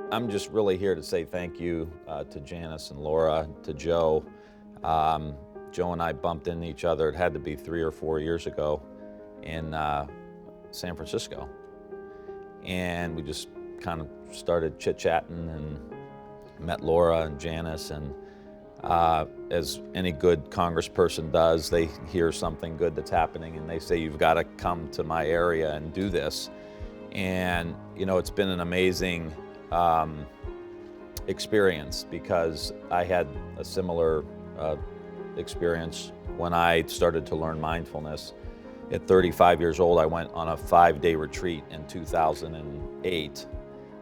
I'm just really here to say thank you to Janice and Laura, to Joe. Joe and I bumped into each other, it had to be 3 or 4 years ago in San Francisco. And we just kind of started chit-chatting and met Laura and Janice. And as any good congressperson does, they hear something good that's happening and they say, you've got to come to my area and do this. And, you know, it's been an amazing experience because I had a similar experience when I started to learn mindfulness. At 35 years old, I went on a 5-day retreat in 2008,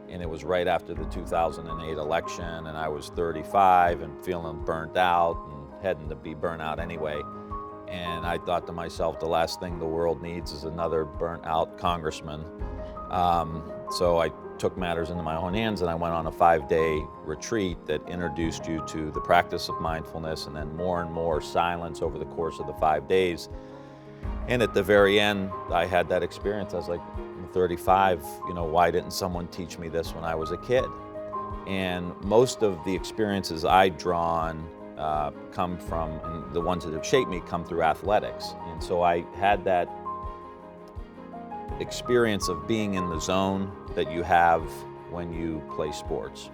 and it was right after the 2008 election, and I was 35 and feeling burnt out and heading to be burnt out anyway. And I thought to myself, the last thing the world needs is another burnt out congressman. So I took matters into my own hands and I went on a 5-day retreat that introduced you to the practice of mindfulness and then more and more silence over the course of the 5 days. And at the very end, I had that experience. I was like, I'm 35, you know, why didn't someone teach me this when I was a kid? And most of the experiences I'd drawn come from, and the ones that have shaped me come through athletics. And so I had that experience of being in the zone that you have when you play sports.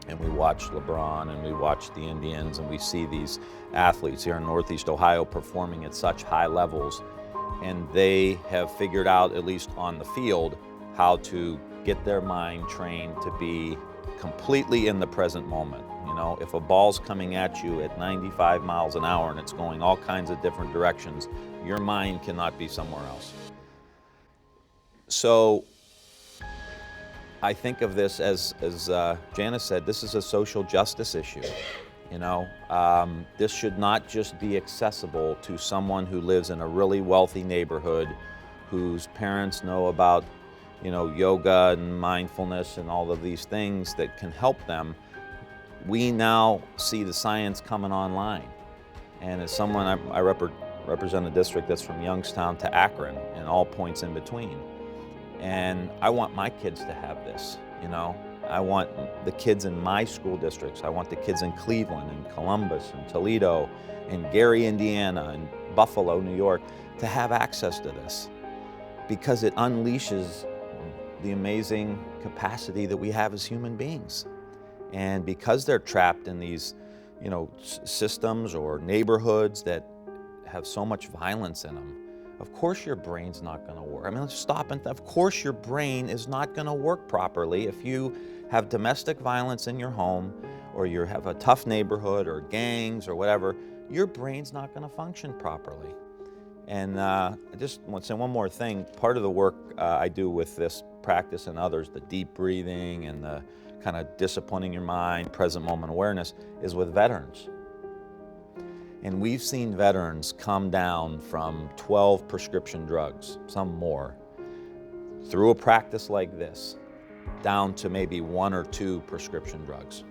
And we watch LeBron and we watch the Indians and we see these athletes here in Northeast Ohio performing at such high levels, and they have figured out, at least on the field, how to get their mind trained to be completely in the present moment. You know, if a ball's coming at you at 95 miles an hour and it's going all kinds of different directions, your mind cannot be somewhere else. So I think of this as Janice said, this is a social justice issue. You know, this should not just be accessible to someone who lives in a really wealthy neighborhood, whose parents know about, you know, yoga and mindfulness and all of these things that can help them. We now see the science coming online. And as someone, I represent a district that's from Youngstown to Akron and all points in between. And I want my kids to have this, you know. I want the kids in my school districts. I want the kids in Cleveland and Columbus and Toledo and Gary, Indiana and Buffalo, New York, to have access to this because it unleashes the amazing capacity that we have as human beings. And because they're trapped in these, you know, systems or neighborhoods that have so much violence in them, of course your brain's not going to work. I mean, let's stop and of course your brain is not going to work properly if you have domestic violence in your home or you have a tough neighborhood or gangs or whatever. Your brain's not going to function properly. And I just want to say one more thing. Part of the work I do with this practice and others, the deep breathing and the kind of disciplining your mind, present moment awareness, is with veterans. And we've seen veterans come down from 12 prescription drugs, some more, through a practice like this, down to maybe 1 or 2 prescription drugs.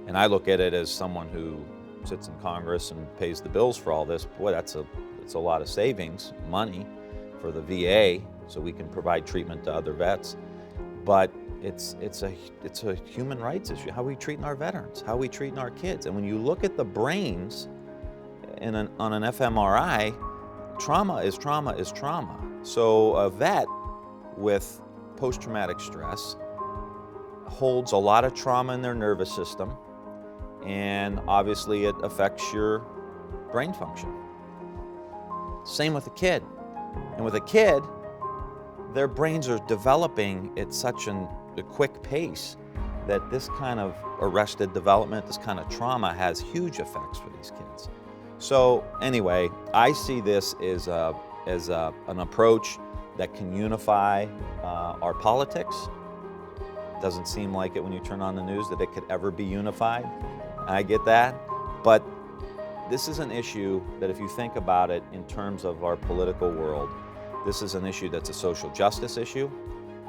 And I look at it as someone who sits in Congress and pays the bills for all this. Boy, that's a lot of savings, money for the VA, so we can provide treatment to other vets. But it's a human rights issue. How are we treating our veterans? How are we treating our kids? And when you look at the brains on an fMRI, trauma is trauma is trauma. So a vet with post-traumatic stress holds a lot of trauma in their nervous system, and obviously it affects your brain function. Same with a kid. And with a kid, their brains are developing at such a quick pace that this kind of arrested development, this kind of trauma has huge effects for these kids. So anyway, I see this as an approach that can unify our politics. Doesn't seem like it when you turn on the news that it could ever be unified. I get that, but this is an issue that if you think about it in terms of our political world, this is an issue that's a social justice issue.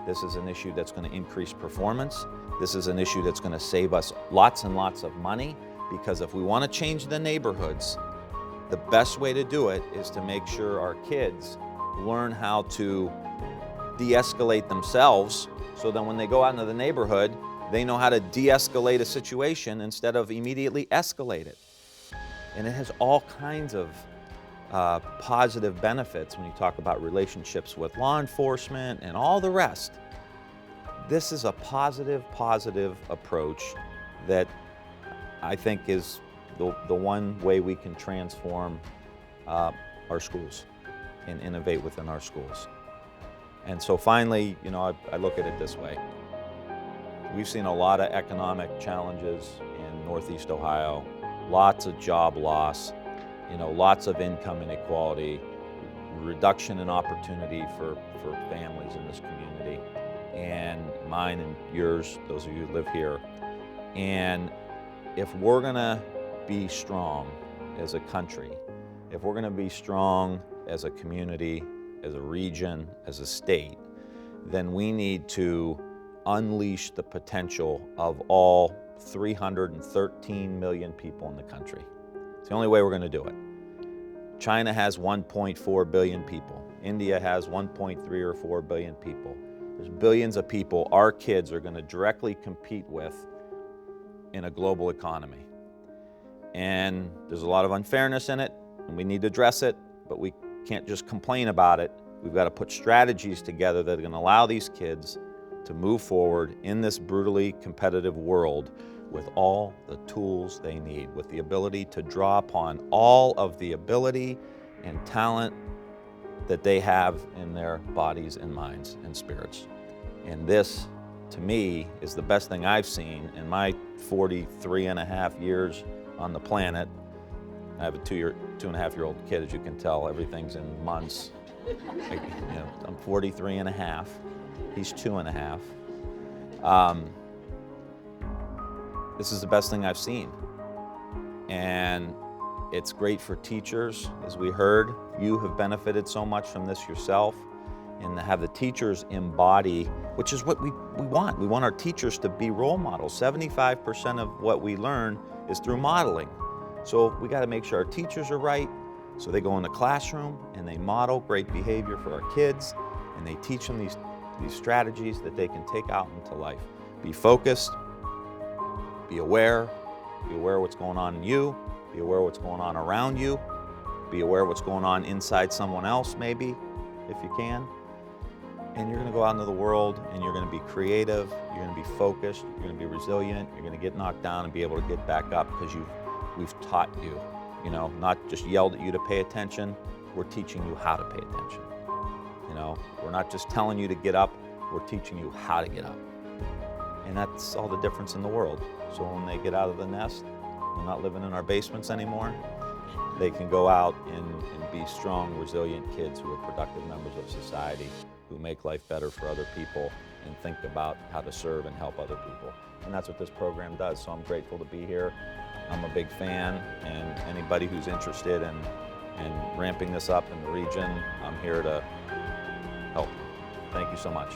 This is an issue that's going to increase performance. This is an issue that's going to save us lots and lots of money, because if we want to change the neighborhoods, the best way to do it is to make sure our kids learn how to de-escalate themselves, so that when they go out into the neighborhood, They know how to de-escalate a situation instead of immediately escalate it. And it has all kinds of positive benefits when you talk about relationships with law enforcement and all the rest. This is a positive approach that I think is the one way we can transform our schools and innovate within our schools. And so finally, you know, I look at it this way. We've seen a lot of economic challenges in Northeast Ohio, lots of job loss, you know, lots of income inequality, reduction in opportunity for families in this community, and mine and yours, those of you who live here. And if we're gonna be strong as a country, if we're gonna be strong as a community, as a region, as a state, then we need to unleash the potential of all 313 million people in the country. It's the only way we're going to do it. China has 1.4 billion people. India has 1.3 or 4 billion people. There's billions of people our kids are going to directly compete with in a global economy. And there's a lot of unfairness in it, and we need to address it, but we can't just complain about it. We've got to put strategies together that are going to allow these kids to move forward in this brutally competitive world with all the tools they need, with the ability to draw upon all of the ability and talent that they have in their bodies and minds and spirits. And this, to me, is the best thing I've seen in my 43 and a half years on the planet. I have a 2.5-year-old kid, as you can tell. Everything's in months. I'm 43 and a half. He's 2.5. This is the best thing I've seen. And it's great for teachers, as we heard. You have benefited so much from this yourself. And to have the teachers embody, which is what we want. We want our teachers to be role models. 75% of what we learn is through modeling. So we got to make sure our teachers are right. So they go in the classroom and they model great behavior for our kids, and they teach them these strategies that they can take out into life. Be focused, be aware of what's going on in you, be aware of what's going on around you, be aware of what's going on inside someone else maybe, if you can. And you're going to go out into the world and you're going to be creative, you're going to be focused, you're going to be resilient, you're going to get knocked down and be able to get back up because we've taught you, you know, not just yelled at you to pay attention, we're teaching you how to pay attention. You know, we're not just telling you to get up, we're teaching you how to get up. And that's all the difference in the world. So when they get out of the nest, we're not living in our basements anymore, they can go out and be strong, resilient kids who are productive members of society, who make life better for other people and think about how to serve and help other people. And that's what this program does. So I'm grateful to be here. I'm a big fan, and anybody who's interested in ramping this up in the region, I'm here to help. Thank you so much.